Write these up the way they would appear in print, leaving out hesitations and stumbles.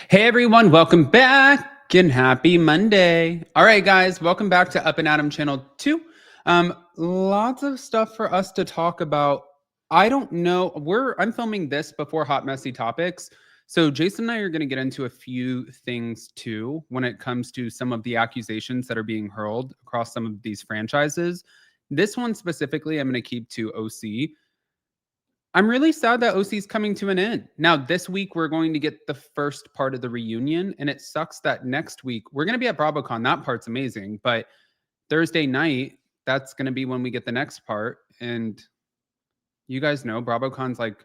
Hey everyone, welcome back and happy Monday. All right, guys, welcome back to Up and Adam Channel 2. Lots of stuff for us to talk about. I don't know. I'm filming this before Hot Messy Topics. So Jason and I are going to get into a few things too when it comes to some of the accusations that are being hurled across some of these franchises. This one specifically, I'm going to keep to OC. I'm really sad that OC is coming to an end. Now, this week, we're going to get the first part of the reunion, and it sucks that next week, we're going to be at BravoCon. That part's amazing. But Thursday night, that's going to be when we get the next part. And you guys know BravoCon's like,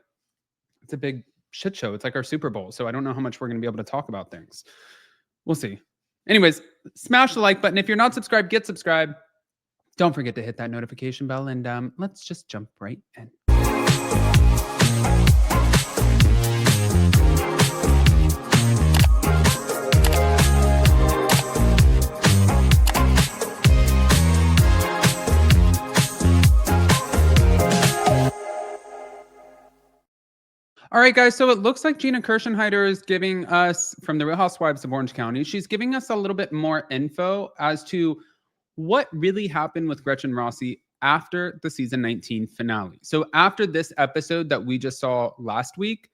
it's a big shit show. It's like our Super Bowl. So I don't know how much we're going to be able to talk about things. We'll see. Anyways, smash the like button. If you're not subscribed, get subscribed. Don't forget to hit that notification bell. And let's just jump right in. All right, guys, so it looks like Gina Kirschenheiter is giving us, from the Real Housewives of Orange County, she's giving us a little bit more info as to what really happened with Gretchen Rossi after the season 19 finale. So after this episode that we just saw last week,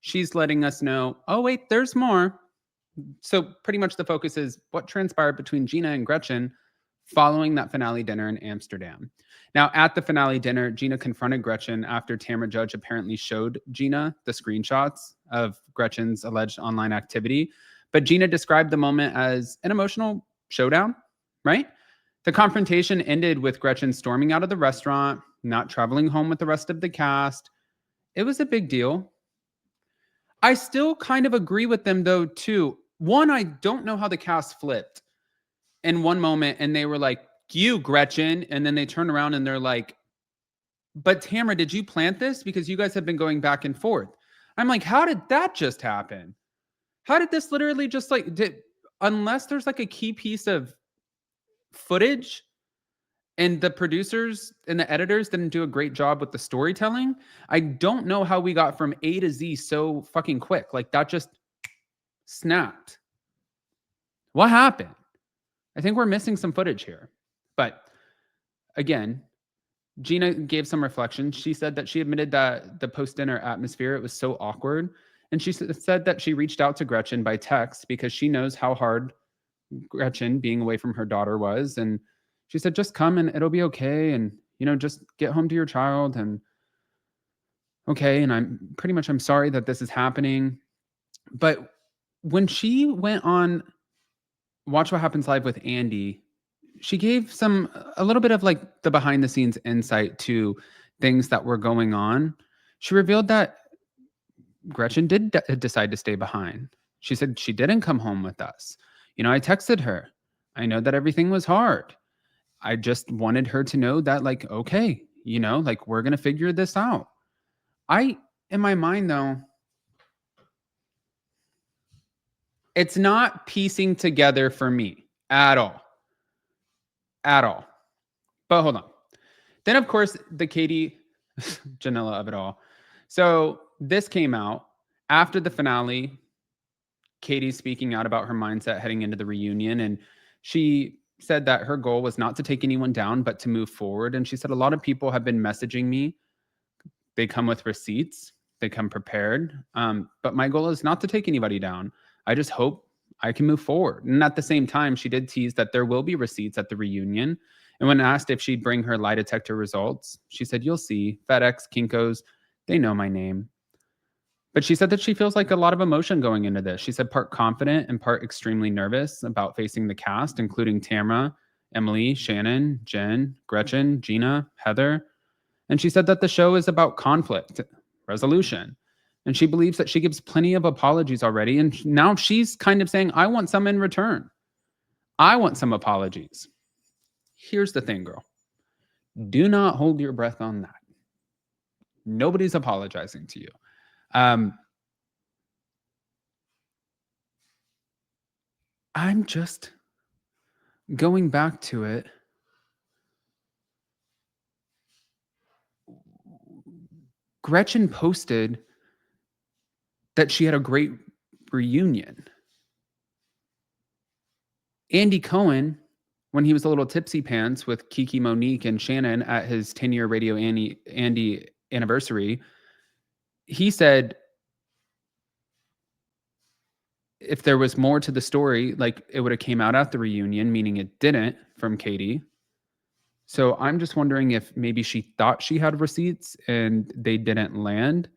she's letting us know, oh, wait, there's more. So pretty much the focus is what transpired between Gina and Gretchen following that finale dinner in Amsterdam. Now, at the finale dinner, Gina confronted Gretchen after Tamra Judge apparently showed Gina the screenshots of Gretchen's alleged online activity. But Gina described the moment as an emotional showdown, right? The confrontation ended with Gretchen storming out of the restaurant, not traveling home with the rest of the cast. It was a big deal. I still kind of agree with them, though, too. One, I don't know how the cast flipped in one moment and they were like, you, Gretchen. And then they turn around and they're like, but Tamra, did you plant this? Because you guys have been going back and forth. I'm like, how did that just happen? How did this literally just unless there's like a key piece of footage and the producers and the editors didn't do a great job with the storytelling, I don't know how we got from A to Z so fucking quick. Like that just snapped. What happened? I think we're missing some footage here. But again, Gina gave some reflection. She said that she admitted that the post-dinner atmosphere, it was so awkward. And she said that she reached out to Gretchen by text because she knows how hard Gretchen being away from her daughter was. And she said, just come and it'll be okay. And, just get home to your child. And okay. And I'm sorry that this is happening. But when she went on Watch What Happens Live with Andy, she gave a little bit of like the behind the scenes insight to things that were going on. She revealed that Gretchen did decide to stay behind. She said she didn't come home with us. I texted her. I know that everything was hard. I just wanted her to know that like, okay, like we're going to figure this out. In my mind though, it's not piecing together for me at all. At all. But hold on. Then, of course, the Katie Ginella of it all. So this came out after the finale. Katie speaking out about her mindset heading into the reunion. And she said that her goal was not to take anyone down, but to move forward. And she said, a lot of people have been messaging me. They come with receipts. They come prepared. But my goal is not to take anybody down. I just hope I can move forward. And at the same time, she did tease that there will be receipts at the reunion. And when asked if she'd bring her lie detector results, she said, you'll see. FedEx, Kinko's, they know my name. But she said that she feels like a lot of emotion going into this. She said part confident and part extremely nervous about facing the cast, including Tamra, Emily, Shannon, Jen, Gretchen, Gina, Heather. And she said that the show is about conflict resolution. And she believes that she gives plenty of apologies already. And now she's kind of saying, I want some in return. I want some apologies. Here's the thing, girl. Do not hold your breath on that. Nobody's apologizing to you. I'm just going back to it. Gretchen posted that she had a great reunion. Andy Cohen, when he was a little tipsy pants with Kiki Monique and Shannon at his 10-year Radio Andy anniversary, he said if there was more to the story, like it would have came out at the reunion, meaning it didn't from Katie. So I'm just wondering if maybe she thought she had receipts and they didn't land.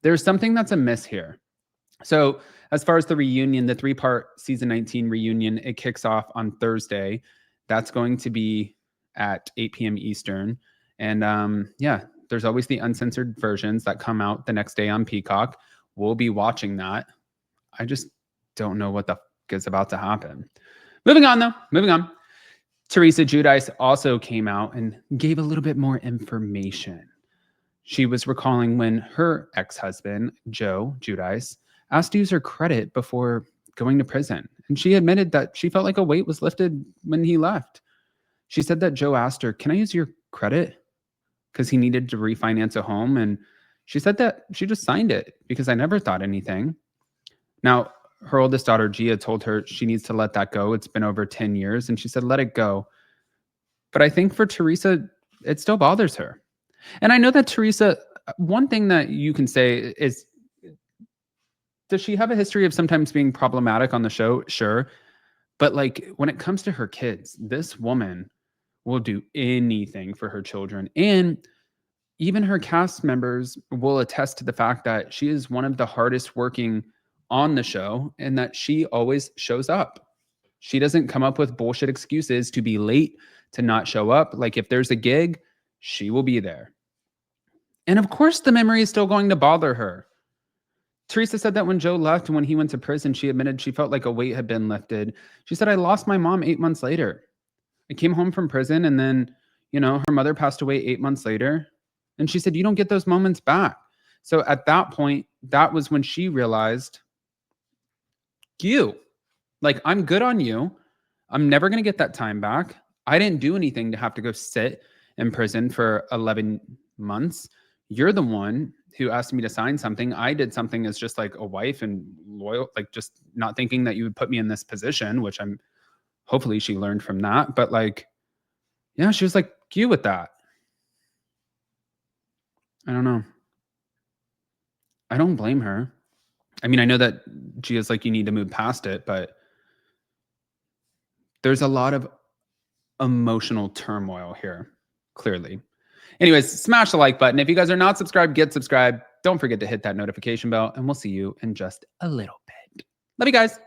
There's something that's amiss here. So as far as the reunion, the 3-part season 19 reunion, it kicks off on Thursday. That's going to be at 8 p.m. Eastern. And yeah, there's always the uncensored versions that come out the next day on Peacock. We'll be watching that. I just don't know what the is about to happen. Moving on, though. Moving on. Teresa Giudice also came out and gave a little bit more information. She was recalling when her ex-husband, Joe Giudice, asked to use her credit before going to prison. And she admitted that she felt like a weight was lifted when he left. She said that Joe asked her, "Can I use your credit?" Because he needed to refinance a home. And she said that she just signed it because I never thought anything. Now, her oldest daughter, Gia, told her she needs to let that go. It's been over 10 years. And she said, let it go. But I think for Teresa, it still bothers her. And I know that Teresa, one thing that you can say is, does she have a history of sometimes being problematic on the show? Sure. But like when it comes to her kids, this woman will do anything for her children. And even her cast members will attest to the fact that she is one of the hardest working on the show and that she always shows up. She doesn't come up with bullshit excuses to be late, to not show up. Like if there's a gig, she will be there. And of course, the memory is still going to bother her. Teresa said that when Joe left and when he went to prison, she admitted she felt like a weight had been lifted. She said, I lost my mom 8 months later. I came home from prison and then, her mother passed away 8 months later. And she said, you don't get those moments back. So at that point, that was when she realized, I'm good on you. I'm never going to get that time back. I didn't do anything to have to go sit in prison for 11 months. You're the one who asked me to sign something. I did something as just like a wife and loyal, like just not thinking that you would put me in this position, which hopefully she learned from that. But yeah, she was like, you with that. I don't know. I don't blame her. I mean, I know that Gia's like, you need to move past it, but there's a lot of emotional turmoil here, clearly. Anyways, smash the like button. If you guys are not subscribed, get subscribed. Don't forget to hit that notification bell, and we'll see you in just a little bit. Love you guys.